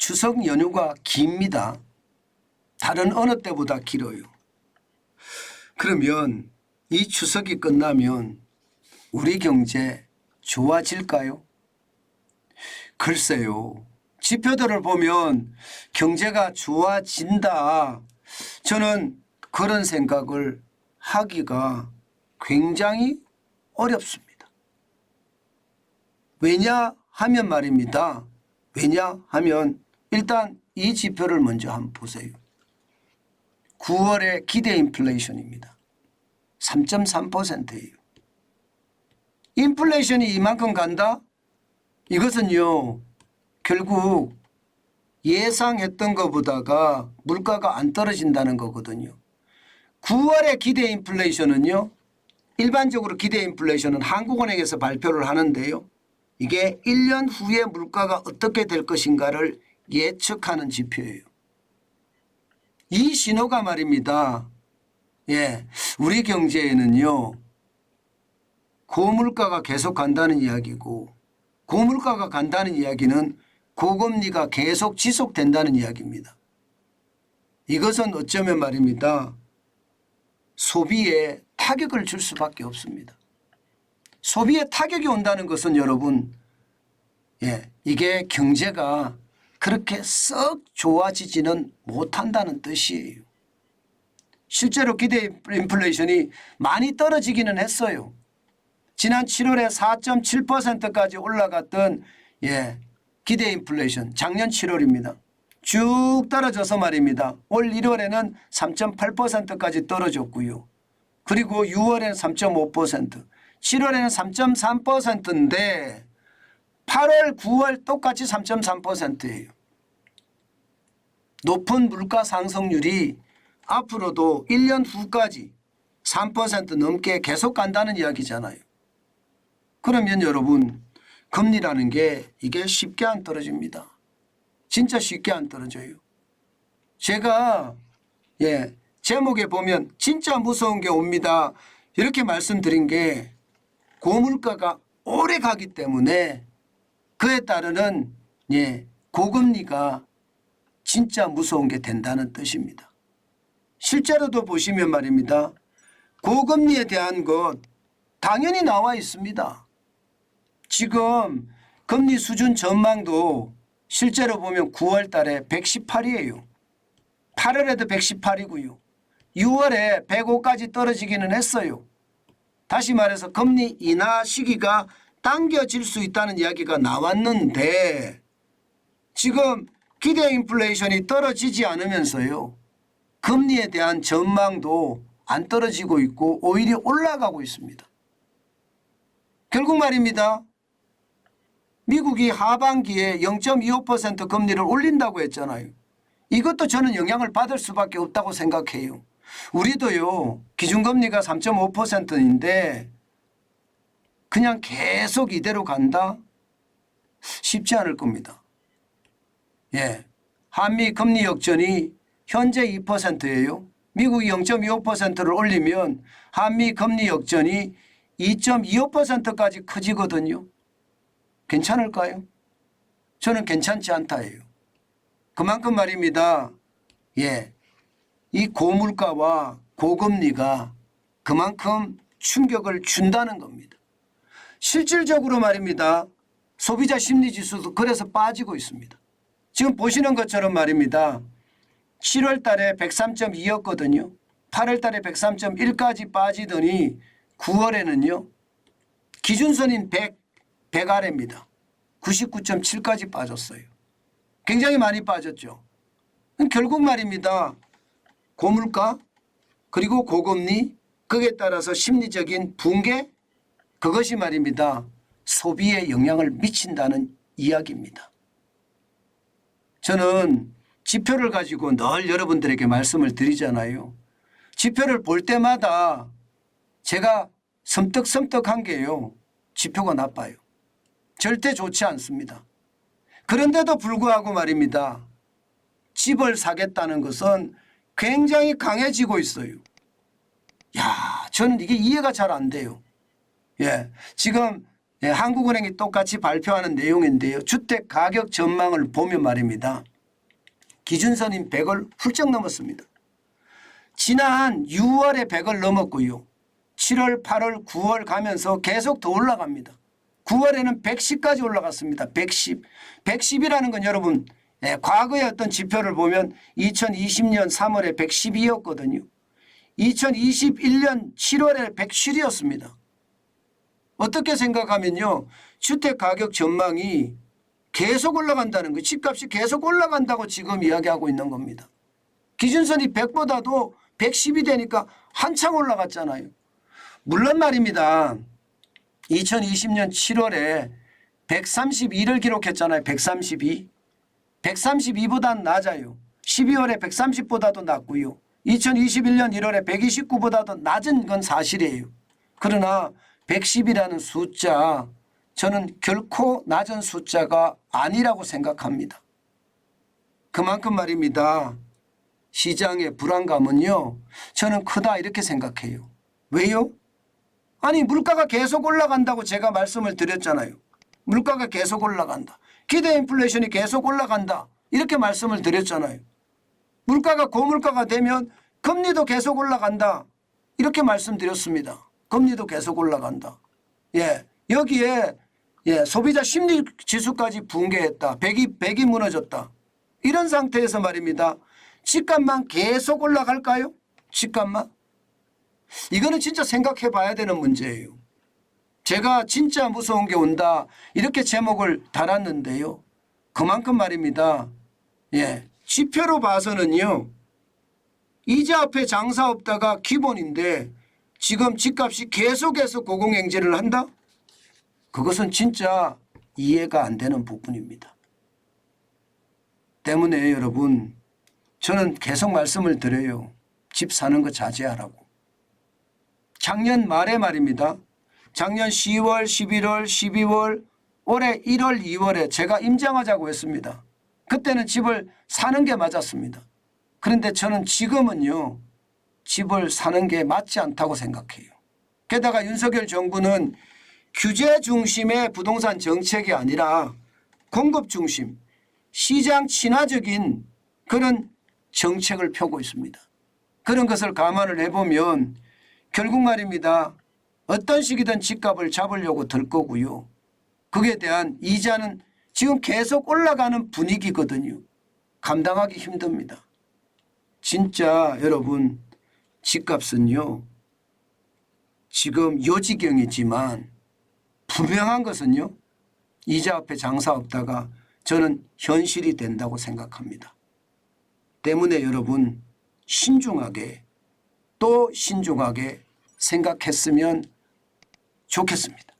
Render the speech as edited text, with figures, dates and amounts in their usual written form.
추석 연휴가 깁니다. 다른 어느 때보다 길어요. 그러면 이 추석이 끝나면 우리 경제 좋아질까요? 글쎄요. 지표들을 보면 경제가 좋아진다. 저는 그런 생각을 하기가 굉장히 어렵습니다. 왜냐하면 말입니다. 왜냐하면 일단 이 지표를 먼저 한번 보세요. 9월의 기대 인플레이션입니다. 3.3%예요. 인플레이션이 이만큼 간다? 이것은요, 결국 예상했던 것보다가 물가가 안 떨어진다는 거거든요. 9월의 기대 인플레이션은요, 일반적으로 기대 인플레이션은 한국은행에서 발표를 하는데요. 이게 1년 후에 물가가 어떻게 될 것인가를 예측하는 지표예요. 이 신호가 말입니다. 우리 경제에는요, 고물가가 계속 간다는 이야기고, 고물가가 간다는 이야기는 고금리가 계속 지속된다는 이야기입니다. 이것은 어쩌면 말입니다. 소비에 타격을 줄 수밖에 없습니다. 소비에 타격이 온다는 것은 여러분, 이게 경제가 그렇게 썩 좋아지지는 못한다는 뜻이에요. 실제로 기대 인플레이션이 많이 떨어지기는 했어요. 지난 7월에 4.7%까지 올라갔던 기대 인플레이션 작년 7월입니다. 쭉 떨어져서 말입니다. 올 1월에는 3.8%까지 떨어졌고요. 그리고 6월에는 3.5%, 7월에는 3.3%인데 8월, 9월 똑같이 3.3%예요. 높은 물가 상승률이 앞으로도 1년 후까지 3% 넘게 계속 간다는 이야기잖아요. 그러면 여러분, 금리라는 게 이게 쉽게 안 떨어집니다. 진짜 쉽게 안 떨어져요. 제가 제목에 보면 진짜 무서운 게 옵니다. 이렇게 말씀드린 게 고물가가 오래 가기 때문에 그에 따르는 고금리가 진짜 무서운 게 된다는 뜻입니다. 실제로도 보시면 말입니다. 고금리에 대한 것 당연히 나와 있습니다. 지금 금리 수준 전망도 실제로 보면 9월 달에 118이에요. 8월에도 118이고요. 6월에 105까지 떨어지기는 했어요. 다시 말해서 금리 인하 시기가 당겨질 수 있다는 이야기가 나왔는데 지금 기대 인플레이션이 떨어지지 않으면서요. 금리에 대한 전망도 안 떨어지고 있고 오히려 올라가고 있습니다. 결국 말입니다. 미국이 하반기에 0.25% 금리를 올린다고 했잖아요. 이것도 저는 영향을 받을 수밖에 없다고 생각해요. 우리도요. 기준금리가 3.5%인데 그냥 계속 이대로 간다? 쉽지 않을 겁니다. 한미 금리 역전이 현재 2%예요. 미국이 0.25%를 올리면 한미 금리 역전이 2.25%까지 커지거든요. 괜찮을까요? 저는 괜찮지 않다예요. 그만큼 말입니다. 이 고물가와 고금리가 그만큼 충격을 준다는 겁니다. 실질적으로 말입니다. 소비자 심리지수도 그래서 빠지고 있습니다. 지금 보시는 것처럼 말입니다. 7월 달에 103.2였거든요. 8월 달에 103.1까지 빠지더니 9월에는요. 기준선인 100 아래입니다. 99.7까지 빠졌어요. 굉장히 많이 빠졌죠. 결국 말입니다. 고물가 그리고 고금리 거기에 따라서 심리적인 붕괴 그것이 말입니다. 소비에 영향을 미친다는 이야기입니다. 저는 지표를 가지고 늘 여러분들에게 말씀을 드리잖아요. 지표를 볼 때마다 제가 섬뜩섬뜩한 게요. 지표가 나빠요. 절대 좋지 않습니다. 그런데도 불구하고 말입니다. 집을 사겠다는 것은 굉장히 강해지고 있어요. 저는 이게 이해가 잘 안 돼요. 지금 한국은행이 똑같이 발표하는 내용인데요. 주택 가격 전망을 보면 말입니다. 기준선인 100을 훌쩍 넘었습니다. 지난 6월에 100을 넘었고요. 7월, 8월, 9월 가면서 계속 더 올라갑니다. 9월에는 110까지 올라갔습니다. 110. 110이라는 건 여러분 과거의 어떤 지표를 보면 2020년 3월에 112였거든요. 2021년 7월에 107이었습니다. 어떻게 생각하면요. 주택가격 전망이 계속 올라간다는 거예요. 집값이 계속 올라간다고 지금 이야기하고 있는 겁니다. 기준선이 100보다도 110이 되니까 한창 올라갔잖아요. 물론 말입니다. 2020년 7월에 132를 기록했잖아요. 132. 132보다는 낮아요. 12월에 130보다도 낮고요. 2021년 1월에 129보다도 낮은 건 사실이에요. 그러나 110이라는 숫자 저는 결코 낮은 숫자가 아니라고 생각합니다. 그만큼 말입니다. 시장의 불안감은요. 저는 크다 이렇게 생각해요. 왜요? 아니 물가가 계속 올라간다고 제가 말씀을 드렸잖아요. 물가가 계속 올라간다. 기대 인플레이션이 계속 올라간다. 이렇게 말씀을 드렸잖아요. 물가가 고물가가 되면 금리도 계속 올라간다. 이렇게 말씀드렸습니다. 금리도 계속 올라간다. 여기에 소비자 심리 지수까지 붕괴했다. 100이 무너졌다. 이런 상태에서 말입니다. 집값만 계속 올라갈까요? 집값만? 이거는 진짜 생각해 봐야 되는 문제예요. 제가 진짜 무서운 게 온다 이렇게 제목을 달았는데요. 그만큼 말입니다. 지표로 봐서는요. 이자 앞에 장사 없다가 기본인데 지금 집값이 계속해서 고공행진을 한다? 그것은 진짜 이해가 안 되는 부분입니다. 때문에 여러분 저는 계속 말씀을 드려요. 집 사는 거 자제하라고. 작년 말에 말입니다. 작년 10월, 11월, 12월, 올해 1월, 2월에 제가 임장하자고 했습니다. 그때는 집을 사는 게 맞았습니다. 그런데 저는 지금은요. 집을 사는 게 맞지 않다고 생각해요. 게다가 윤석열 정부는 규제 중심의 부동산 정책이 아니라 공급 중심, 시장 친화적인 그런 정책을 펴고 있습니다. 그런 것을 감안을 해보면 결국 말입니다. 어떤 식이든 집값을 잡으려고 들 거고요. 그에 대한 이자는 지금 계속 올라가는 분위기거든요. 감당하기 힘듭니다. 진짜 여러분 집값은요. 지금 요지경이지만 분명한 것은요. 이자 앞에 장사 없다가 저는 현실이 된다고 생각합니다. 때문에 여러분 신중하게 또 신중하게 생각했으면 좋겠습니다.